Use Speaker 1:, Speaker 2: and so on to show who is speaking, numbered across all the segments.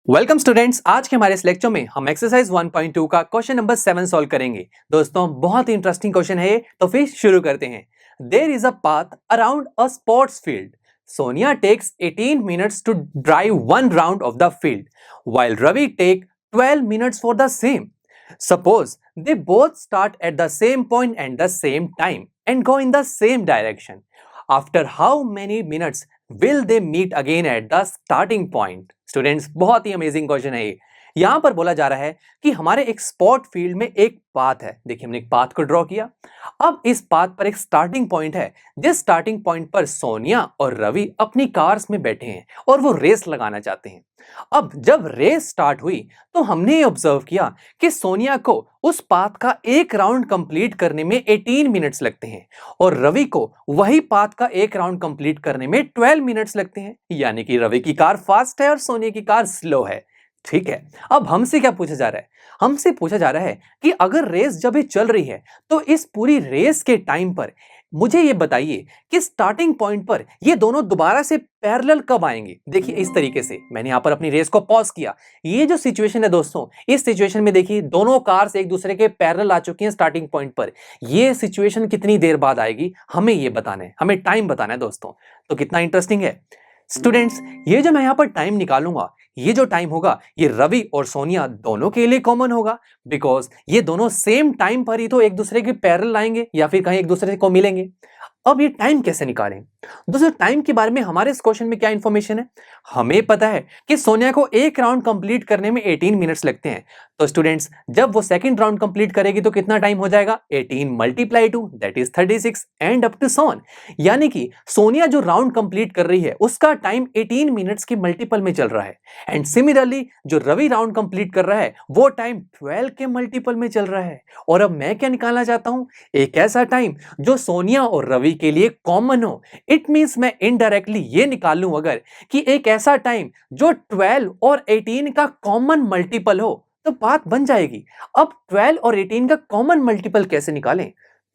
Speaker 1: Welcome students. आज के हमारे इस लेक्चर में हम एक्सरसाइज 1.2 का क्वेश्चन नंबर 7 सॉल्व करेंगे। दोस्तों बहुत ही इंटरेस्टिंग क्वेश्चन है, तो फिर शुरू करते हैं। There is a path around a sports field. Sonia takes 18 minutes to drive one round of the field while Ravi take 12 minutes for the same. Suppose they both start at the same point at the same time and go in the same direction. After how many minutes will they meet again at the starting point? Students बहुत ही amazing question है ये। यहां पर बोला जा रहा है कि हमारे एक स्पोर्ट फील्ड में एक पाथ है। देखिए हमने एक पाथ को ड्रॉ किया। अब इस पाथ पर एक स्टार्टिंग पॉइंट है, जिस स्टार्टिंग पॉइंट पर सोनिया और रवि अपनी कार्स में बैठे हैं और वो रेस लगाना चाहते हैं। अब जब रेस स्टार्ट हुई तो हमने ये ऑब्जर्व किया कि सोनिया को उस पाथ का एक राउंड कंप्लीट करने में 18 मिनट्स लगते हैं और रवि को वही पाथ का एक राउंड कंप्लीट करने में 12 मिनट्स लगते हैं। यानी कि रवि की कार फास्ट है और सोनिया की कार स्लो है। ठीक है, अब हमसे क्या पूछा जा रहा है? हमसे पूछा जा रहा है कि अगर रेस जब भी चल रही है तो इस पूरी रेस के टाइम पर मुझे ये बताइए कि स्टार्टिंग पॉइंट पर ये दोनों दोबारा से पैरेलल कब आएंगे। देखिए इस तरीके से मैंने यहां पर अपनी रेस को पॉज किया। ये जो सिचुएशन है दोस्तों, इस सिचुएशन में देखिए दोनों कार्स एक दूसरे के पैरेलल आ चुकी हैं स्टार्टिंग पॉइंट पर। ये सिचुएशन कितनी देर बाद आएगी हमें ये बताना है, हमें टाइम बताना है दोस्तों। तो कितना इंटरेस्टिंग है स्टूडेंट्स। ये जो मैं यहां पर टाइम निकालूंगा, ये जो टाइम होगा ये रवि और सोनिया दोनों के लिए कॉमन होगा, बिकॉज ये दोनों सेम टाइम पर ही तो एक दूसरे के पैरेलल आएंगे या फिर कहीं एक दूसरे को मिलेंगे। अब ये टाइम कैसे निकालें? दोस्तों टाइम के बारे में हमारे इस क्वेश्चन में क्या इंफॉर्मेशन है? हमें पता है कि सोनिया को एक राउंड कंप्लीट करने में 18 मिनट्स लगते हैं। तो स्टूडेंट्स जब वो सेकंड राउंड कंप्लीट करेगी तो कितना टाइम हो जाएगा? 18 multiply 2 that is 36 and up to so on. यानी कि सोनिया जो राउंड कंप्लीट कर रही है उसका टाइम 18 मिनट्स के मल्टीपल में चल रहा है। एंड सिमिलरली जो रवि राउंड कंप्लीट कर रहा है वो टाइम 12 के मल्टीपल में चल रहा है। और अब मैं क्या निकालना चाहता हूं? एक ऐसा टाइम जो सोनिया और रवि के लिए कॉमन हो। इट मींस मैं इनडायरेक्टली ये निकाल लूं अगर कि एक ऐसा टाइम जो 12 और 18 का कॉमन मल्टीपल हो तो बात बन जाएगी। अब 12 और 18 का कॉमन मल्टीपल कैसे निकालें?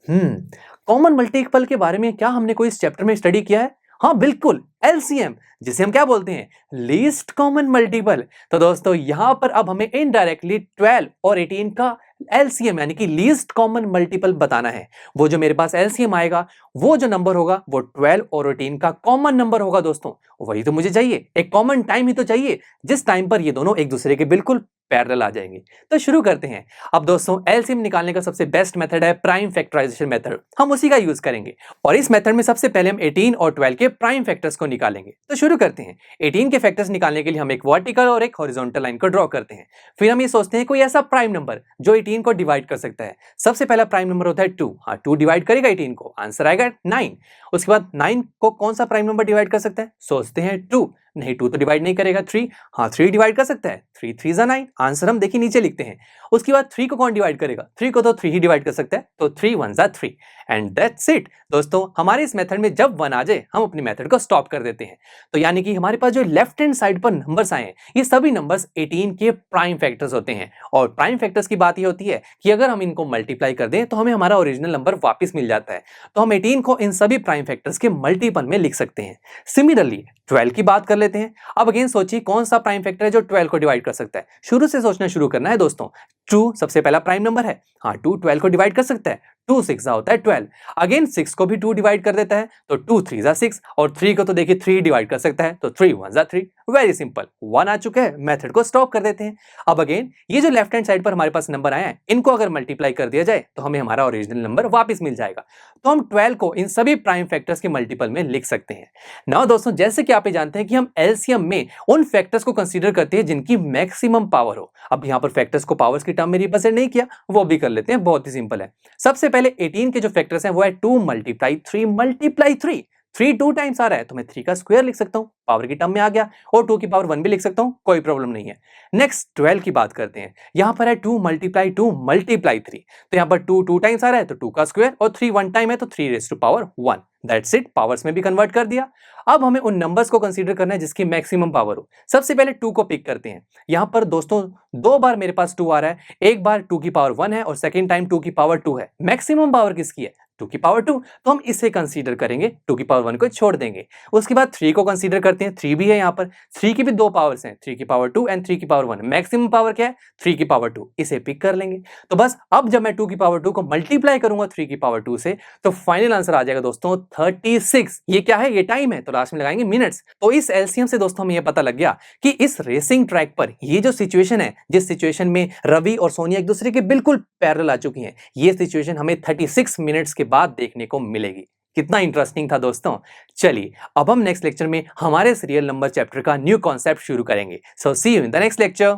Speaker 1: कॉमन मल्टीपल के बारे में क्या हमने कोई इस चैप्टर में स्टडी किया है? हाँ बिल्कुल, एलसीएम, जिसे हम क्या बोलते हैं? Least common multiple. तो दोस्तों यहां पर अब हमें इनडायरेक्टली 12 और 18 का एलसीएम यानी कि लीस्ट कॉमन मल्टीपल बताना है। वो जो मेरे पास एलसीएम आएगा, वो जो नंबर होगा वो 12 और 18 का कॉमन नंबर होगा दोस्तों। वही तो मुझे चाहिए, एक कॉमन टाइम ही तो चाहिए जिस टाइम पर ये दोनों एक दूसरे के बिल्कुल पैरेलल आ जाएंगे। तो शुरू करते हैं। अब दोस्तों एलसीएम निकालने का सबसे बेस्ट मेथड है प्राइम फैक्टराइजेशन मेथड, हम उसी का यूज करेंगे। और इस मेथड में सबसे पहले हम 18 और 12 के प्राइम फैक्टर्स को निकालेंगे। तो शुरू करते हैं। 18 के फैक्टर्स निकालने के लिए हम एक वर्टिकल और एक हॉरिजॉन्टल लाइन को ड्रॉ करते हैं। फिर हम ये सोचते हैं कोई ऐसा प्राइम नंबर जो 18 को डिवाइड कर सकता है। सबसे पहला प्राइम नंबर होता है 2। हाँ 2 डिवाइड करेगा 18 को, आंसर आएगा 9। उसके बाद 9 को कौन सा प्राइम नंबर डिवाइड कर सकता है? सोचते हैं 2, नहीं 2 तो डिवाइड नहीं करेगा। 3, हाँ 3 डिवाइड कर सकता है। 3 3 9, आंसर हम देखिए नीचे लिखते हैं। उसके बाद 3 को कौन डिवाइड करेगा? 3 को तो 3 ही डिवाइड कर सकता है, तो 3 1 3 एंड दैट्स इट। दोस्तों हमारे इस मेथड में जब 1 आ जाए हम अपनी मेथड को स्टॉप कर देते हैं। तो यानी कि हमारे पास जो लेफ्ट हैंड साइड पर नंबर्स आए हैं ये सभी नंबर्स 18 के प्राइम फैक्टर्स होते हैं। और प्राइम फैक्टर्स की बात ये होती है कि अगर हम इनको मल्टीप्लाई कर दें तो हमें हमारा ओरिजिनल नंबर वापस मिल जाता है। तो हम 18 को इन सभी प्राइम फैक्टर्स के मल्टीपल में लिख सकते हैं। सिमिलरली 12 की बात कर लेते हैं। अब अगेन सोचिए कौन सा प्राइम फैक्टर है जो 12 को डिवाइड कर सकता है। शुरू से सोचना शुरू करना है दोस्तों। 2 सबसे पहला प्राइम नंबर है। हाँ 2 12 को डिवाइड कर सकता है। 2 6 होता है 12। अगेन 6 को भी 2 डिवाइड कर देता है, तो 2 3 6 और 3 को तो देखिए 3 डिवाइड कर सकता है, तो 3 1 3। वेरी सिंपल, 1 आ चुका है, मेथड को स्टॉप कर देते हैं। अब अगेन ये जो लेफ्ट हैंड साइड पर हमारे पास नंबर आया है इनको अगर मल्टीप्लाई कर दिया जाए तो हमें हमारा ओरिजिनल नंबर वापस मिल जाएगा। तो हम 12 को इन सभी प्राइम फैक्टर्स के मल्टीपल में लिख सकते हैं। नाउ दोस्तों जैसे कि आप जानते हैं कि हम एलसीएम में उन फैक्टर्स को कंसीडर करते हैं जिनकी मैक्सिमम पावर हो। अब यहाँ पर फैक्टर्स को पावर्स की टर्म में रिप्रेजेंट नहीं किया, वो भी कर लेते हैं, बहुत ही सिंपल है। सबसे पहले 18 के जो फैक्टर्स हैं वो है 2 मल्टीप्लाई 3 मल्टीप्लाई 3। 3 2 टाइम्स आ रहा है तो मैं 3 का स्क्वायर लिख सकता हूं, पावर की टर्म में आ गया, और 2 की पावर 1 भी लिख सकता हूं, कोई प्रॉब्लम नहीं है। नेक्स्ट 12 की बात करते हैं। यहां पर है 2 मल्टीप्लाई 2 मल्टीप्लाई 3, तो यहां पर 2 2 टाइम्स आ रहा है तो 2 का स्क्वायर, और 3 1 टाइम है तो 3 raise to power 1। That's it, powers में भी कन्वर्ट कर दिया। अब हमें उन नंबर्स को कंसीडर करना है जिसकी मैक्सिमम पावर हो। सबसे पहले 2 को पिक करते हैं। यहां पर दोस्तों 2 बार मेरे पास 2 आ रहा है, एक बार 2 की पावर 1 है और सेकेंड टाइम 2 की पावर 2 है। मैक्सिमम पावर किसकी है? 2 की पावर 2, तो हम इसे कंसीडर करेंगे, 2 की पावर 1 को छोड़ देंगे। उसके बाद 3 को कंसीडर करते हैं, 3 भी है यहाँ पर, 3 की भी 2 पावर्स हैं, 3 की पावर 2 एंड 3 की पावर 1। मैक्सिमम पावर क्या है? 3 की पावर 2, इसे पिक कर लेंगे। तो बस अब जब मैं 2 की पावर 2 को मल्टीप्लाई करूंगा 3 की पावर 2 से, तो फाइनल आंसर आ जाएगा दोस्तों 36। ये क्या है? ये टाइम है, तो लास्ट में लगाएंगे मिनट्स। तो इस एलसीएम से दोस्तों हमें ये पता लग गया कि इस रेसिंग ट्रैक पर ये जो सिचुएशन है, जिस सिचुएशन में रवि और सोनिया एक दूसरे के बिल्कुल पैरेलल आ चुकी हैं, ये सिचुएशन हमें 36 मिनट्स के बाद देखने को मिलेगी। कितना इंटरेस्टिंग था दोस्तों। चलिए अब हम नेक्स्ट लेक्चर में हमारे रियल नंबर चैप्टर का न्यू कॉन्सेप्ट शुरू करेंगे। So see you in the next lecture.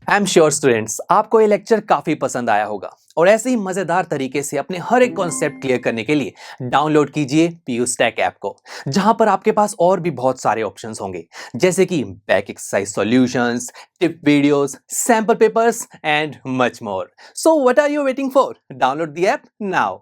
Speaker 1: I am sure students, आपको ये लेक्चर काफी पसंद आया होगा और ऐसे ही मजेदार तरीके से अपने हर एक कॉन्सेप्ट क्लियर करने के लिए डाउनलोड कीजिए पीयू स्टैक ऐप को, जहां पर आपके पास और भी बहुत सारे ऑप्शंस होंगे, जैसे कि back exercise solutions, tip videos, sample papers and much more. So what are you waiting for? Download the app now.